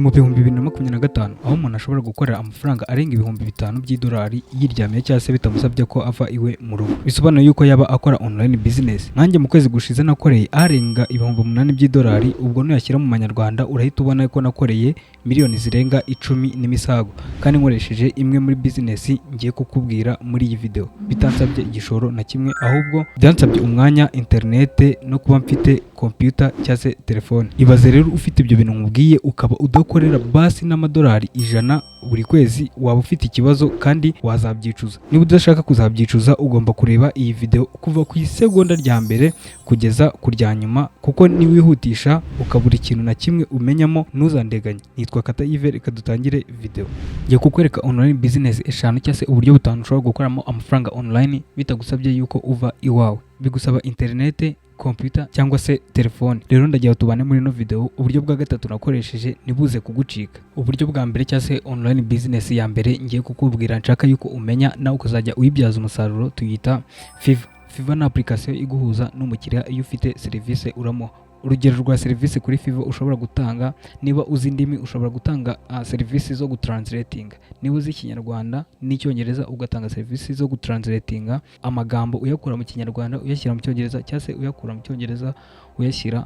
mu bihumbi 2025 aho umuntu ashobora gukorera amafaranga arenga ibihumbi 5 by'idolari yiryamiye cyangwa se bitamusabye ko ava iwe mu rugo. Bisobanuye yuko yaba akora online business. Nanjye mu kwezi gushize nakoreye arenga ibihumbi 8 by'idolari, ubwo nuyashyira mu manyarwanda urahita ubona ko nakoreye miliyoni zirenga 10 n'imisago, kandi nkoresheje imwe muri business ngiye kukubwira muri iyi video. Bitansabye igishoro na kimwe, ahubwo byansabye umwanya, internet no kuba mfite computer cyangwa se telefone. Ibaze rero ufite ibyo bintu nkubwiye ukaba udakorera basi n'amadolari 100 buri kwezi, waba ufite ikibazo kandi wazabyicuza. Niba udashaka kuzabyicuza ugomba kureba iyi video kuva ku isegonda rya mbere kugeza ku rya nyuma, kuko niwihutisha ukabura ikintu na kimwe umenyamo ntuzandeganye. Nitwa Kata Yves, reka dutangire video. Ngiye kukwereka online business 5 cyangwa se uburyo butanu ushobora gukoramo amafaranga online bitagusabye yuko uva iwawe. Bigusaba internet, computer cyangwa se telefone. Rero ndagiye tubane muri no video. Uburyo bwa gatatu nakoresheje nibuze kugucika. Uburyo bwa mbere cyangwa se online business ya mbere ngiye kukubwira nshaka yuko umenya nawe ukazajya uyibyaza umusaruro, tuyita Fiverr. Fiverr ni application iguhuza n'umukiriya iyo ufite service uramuha. Urugero rwa service kuri Fiverr ushobora gutanga, niba uzi indimi ushobora gutanga service zo gutranslating. Niba uzi Ikinyarwanda n'Icyongereza ugatanga service zo gutranslating amagambo uyakura mu Kinyarwanda uyashyira mu Cyongereza, cyangwa se uyakura mu Cyongereza uyashyira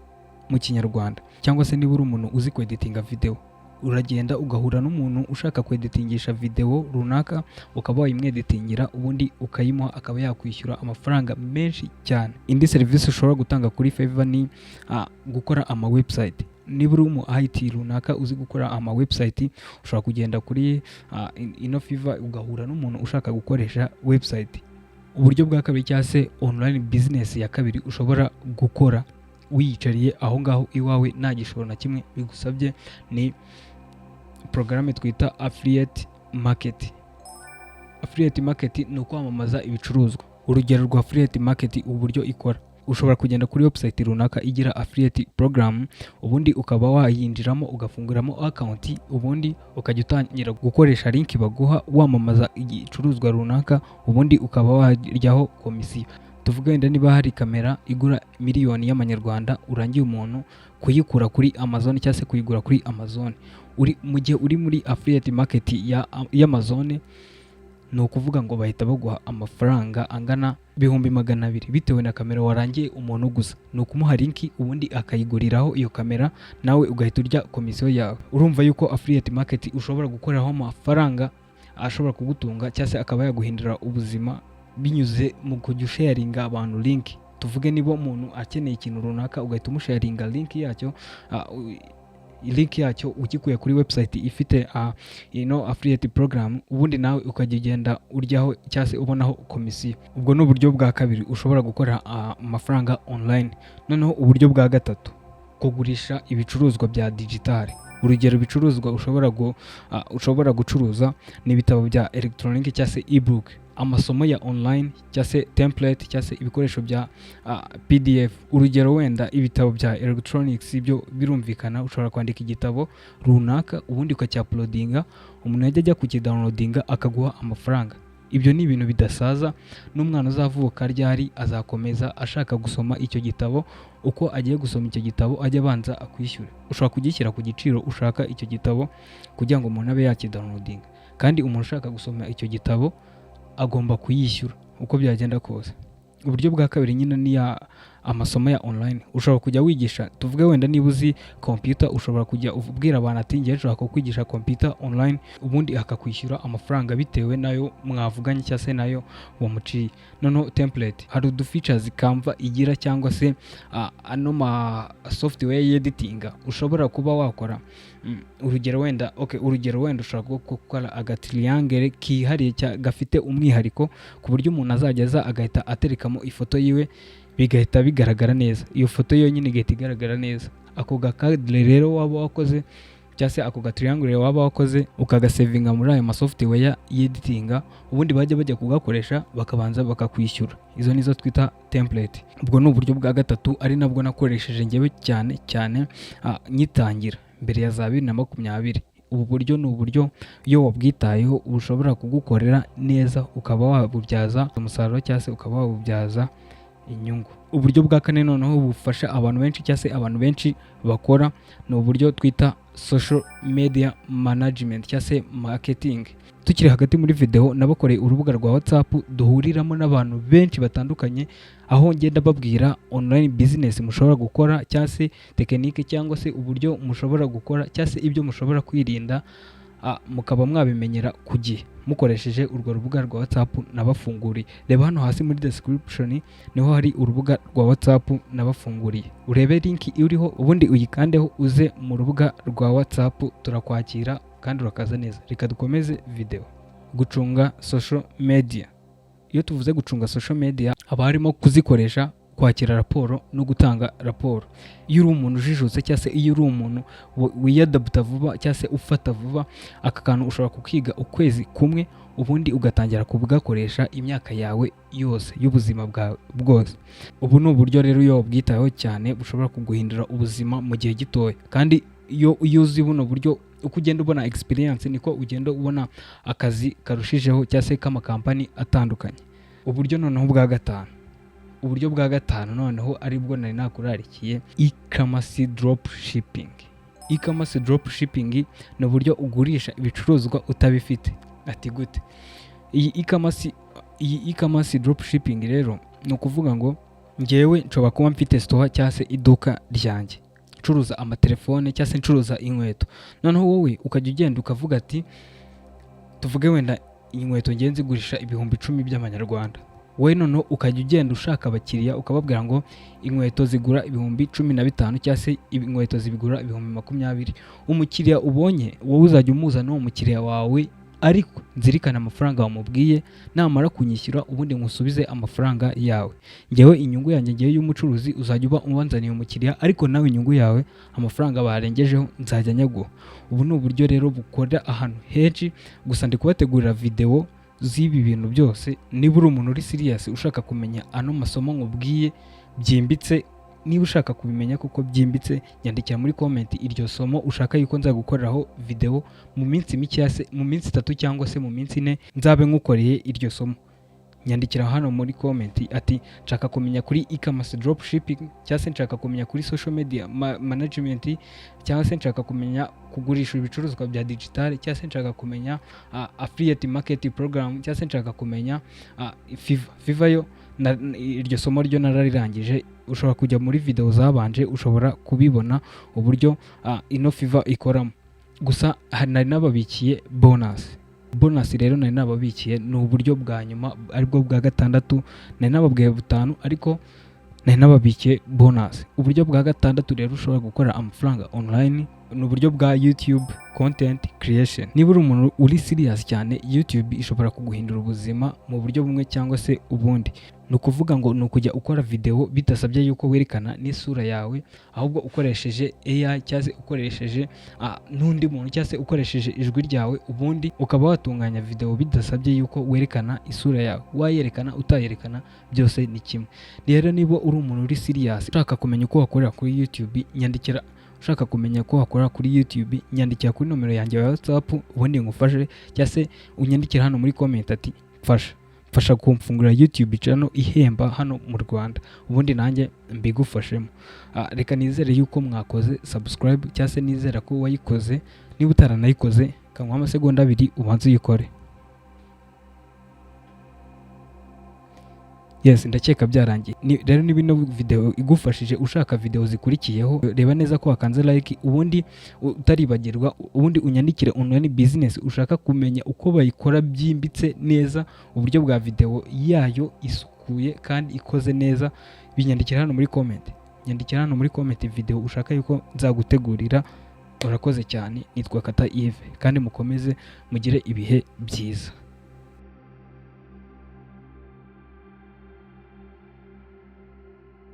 mu Kinyarwanda. Cyangwa se niba uri umuntu uzi kweditinga video, uragenda ugahura n'umuntu ushaka kweditingisha video runaka, ukaba wayimweditingira ubundi ukayimuha akaba yakwishyura amafaranga menshi cyane. Indi service ushobora gutanga kuri Fiverr ni gukora ama website. Niba uri mu IT runaka uzi gukora ama website, ushobora kugenda kuri ino Fiverr ugahura n'umuntu ushaka gukoresha website. Uburyo bwa kabiri cyangwa se online business ya kabiri ushobora gukora wiyicariye aho ngaho iwawe nta gishoro na kimwe bigusabye ni programme twita affiliate market. Affiliate market ni ukwamamaza ibicuruzwa. Urugero rwa affiliate market uburyo ikora: ushobora kugenda kuri website runaka igira affiliate program, ubundi ukaba wayinjiramo ugafunguramo account, ubundi ukajya utangira gukoresha link baguha wamamaza igicuruzwa runaka, ubundi ukaba waryaho komisiyo. Tuvuga wenda niba hari kamera igura miliyoni y'amanyarwanda, urangiye umuntu kuyikura kuri Amazon cyangwa se kuyigura kuri Amazon, mu gihe uri muri affiliate market ya Amazon, ni ukuvuga ngo bahita baguha amafaranga angana 200,000 bitewe na kamera warangiye umuntu gusa. Ni ukumuha link ubundi akayiguriraho iyo kamera, nawe ugahita urya komisiyo yawe. Urumva yuko affiliate market ushobora gukoreraho amafaranga ashobora kugutunga cyangwa se akaba yaguhindura ubuzima binyuze mu kujya sharinga abantu link. Tuvuge niba umuntu akeneye ikintu runaka ugahita umusharinga link yacyo ukikuye kuri website ifite affiliate program, ubundi nawe ukagenda uryaho cyangwa se ubonaho komisiyo. Ubwo ni uburyo bwa kabiri ushobora gukora amafaranga online. Noneho uburyo bwa gatatu, kugurisha ibicuruzwa bya digital. Urugero ibicuruzwa ushobora gucuruza ni ibitabo bya electronic cyangwa se ebook, amasomo ya online cyangwa se template cyangwa se ibikoresho bya PDF. Urugero wenda ibitabo bya electronics ibyo birumvikana, ushobora kwandika igitabo runaka ubundi ukacyaploadinga, umuntu yajya ajya kukidownloadinga akaguha amafaranga. Ibyo ni ibintu bidasaza, n'umwana uzavuka ryari azakomeza ashaka gusoma icyo gitabo. Uko agiye gusoma icyo gitabo ajya abanza akwishyura. Ushobora kugishyira ku giciro ushaka icyo gitabo kugira ngo umuntu abe yakidownloadinga, kandi umuntu ushaka gusoma icyo gitabo agomba kuyishyura uko byagenda kose. Uburyo bwa kabiri nyine ni amasomo ya online. Ushobora kujya wigisha, tuvuge wenda niba uzi computer, ushobora kujya ubwira abantu ati ngiye nshaka kukwigisha computer online, ubundi akakwishyura amafaranga bitewe nayo mwavuganye cyangwa se nayo wamuciye. Noneho template, hari features Canva igira cyangwa se ano ma software editing ushobora kuba wakora. Urugero wenda ushobora gukora agatriangle kihariye gafite umwihariko ku buryo umuntu azageza agahita aterekamo ifoto yiwe bigahita bigaragara neza. Iyo foto yonyine igahita igaragara neza. Ako gakadre rero waba wakoze cyangwa se ako gatriangle waba wakoze ukagasevinga muri ayo software y'editing, ubundi bajya kugakoresha bakabanza bakakwishyura. Izo nizo twita template. Ubwo ni uburyo bwa gatatu, ari nabwo nakoresheje ngewe cyane nyitangira mbere ya 2020. Ubu buryo ni uburyo iyo wabwitayeho ushobora kugukorera neza, ukaba wabubyaza umusaruro cyangwa se ukaba wabubyaza inyungu. Uburyo bwa kane noneho bufasha abantu benshi cyangwa se abantu benshi bakora, ni uburyo twita social media management cyangwa se marketing. Tukiri hagati muri video nabakoreye urubuga rwa WhatsApp duhuriramo n'abantu benshi batandukanye, aho ngenda babwira online business mushobora gukora cyangwa se tekinike cyangwa se uburyo mushobora gukora cyangwa se ibyo mushobora kwirinda, mukaba mwabimenyera ku gihe mukoresheje urwo rubuga rwa WhatsApp nabafunguriye. Reba hano hasi muri description niho hari urubuga rwa WhatsApp nabafunguriye, urebe link iriho ubundi uyikandeho uze mu rubuga rwa WhatsApp turakwakira kandi urakaza neza. Reka dukomeze video. Gucunga social media. Iyo tuvuze gucunga social media haba harimo kuzikoresha, kwakira raporo no gutanga raporo. Iyo uri umuntu ujijutse cyangwa se iyo uri umuntu wiyadapta vuba cyangwa se ufata vuba, aka kantu ushobora kukiga ukwezi kumwe ubundi ugatangira kubugakoresha imyaka yawe yose y'ubuzima bwawe bwose. Ubu ni uburyo rero iyo wabwitayeho cyane bushobora kuguhindura ubuzima mu gihe gitoya, kandi iyo uzi buno buryo uko ugenda ubona experience niko ugenda ubona akazi karushijeho cyangwa se k'amakampani atandukanye. Uburyo noneho bwa gatanu, uburyo bwa gatanu noneho aribwo nari nakurarikiye, e-commerce drop shipping. E-commerce drop shipping ni uburyo ugurisha ibicuruzwa utabifite. Ati gute? Iyi e-commerce drop shipping rero ni ukuvuga ngo ngewe nshobora kuba mfite store cyangwa se iduka ryanjye ncuruza amatelefone cyangwa se ncuruza inkweto, noneho wowe ukajya ugenda ukavuga ati tuvuge wenda inkweto ngenzi gurisha ibihumbi 10 by'amanyarwanda, wowe noneho ukajya ugenda ushaka abakiriya ukababwira ngo inkweto zigura ibihumbi 15 cyangwa se inkweto zibigura ibihumbi 20. Umukiriya ubonye wowe uzajya umuza n'uwo mukiriya wawe, ariko nzirikana amafaranga wamubwiye, namara kunyishyura ubundi nkusubize amafaranga yawe. Ngewe inyungu yanjye ngewe y'umucuruzi uzajya uba ubanzaniye umukiriya, ariko nawe inyungu yawe amafaranga barengejeho nzajya nyaguha. Ubu ni uburyo rero bukora ahantu henshi, gusa ndi kubategurira video z'ibi bintu byose. Niba uri umuntu uri serious ushaka kumenya ano masomo nkubwiye byimbitse, niba ushaka kubimenya kuko byimbitse, nyandikira muri comment iryo somo ushaka yuko nzagukoreraho video mu minsi mike, mu minsi 3 cyangwa se mu minsi 4 nzabe nkukoreye iryo somo. Nyandikira hano muri comment ati nshaka kumenya kuri e-commerce drop shipping, cyangwa se nshaka kumenya kuri social media management, cyangwa se nshaka kumenya kugurisha ibicuruzwa bya digital, cyangwa se nshaka kumenya affiliate marketing program, cyangwa se nshaka kumenya Fiverr. Yo iryo somo ryo nararirangije, ushobora kujya muri video zabanje ushobora kubibona uburyo ino Fiverr ikoramo. Gusa nari nababikiye bonus rero nari nababikiye ni uburyo bwa nyuma aribwo bwa gatandatu, nari nababwiye butanu ariko nari nababikiye bonus. Uburyo bwa gatandatu rero ushobora gukora amafaranga online ni uburyo bwa YouTube content creation. Niba uri umuntu uri serious cyane, YouTube ishobora kuguhindura ubuzima mu buryo bumwe cyangwa se ubundi. Ni ukuvuga ngo ni ukujya ukora video bitasabye yuko werekana n'isura yawe, ahubwo ukoresheje AI cyangwa se ukoresheje n'undi muntu cyangwa se ukoresheje ijwi ryawe, ubundi ukaba watunganya video bidasabye yuko werekana isura yawe. Wayerekana utayerekana byose ni kimwe. Rero niba uri umuntu uri serious ushaka kumenya uko wakorera kuri YouTube, nyandikira. Ushaka kumenya ko wakora kuri YouTube, nyandikira kuri nomero yanjye ya WhatsApp ubundi ngufashe, cyangwa se unyandikira hano muri comment ati fasha kumfungura YouTube channel ihemba hano mu Rwanda, ubundi nanjye mbigufashemo. Reka nizere yuko mwakoze subscribe, cyangwa se nizera ko wayikoze. Niba utaranayikoze kankwa amasegonda 2 ubanze uyikore. Yes, ndakeka byarangiye. Rero niba ino video igufashije ushaka video zikurikiyeho, reba neza ko wakanze like, ubundi utaribagirwa, ubundi unyandikire online business ushaka kumenya uko bayikora byimbitse neza, uburyo bwa video yayo isukuye kandi ikoze neza. Binyandikira hano muri comment. Nyandikira hano muri comment video ushaka yuko nzagutegurira. Urakoze cyane. Nitwa Kata Yves kandi mukomeze mugire ibihe byiza.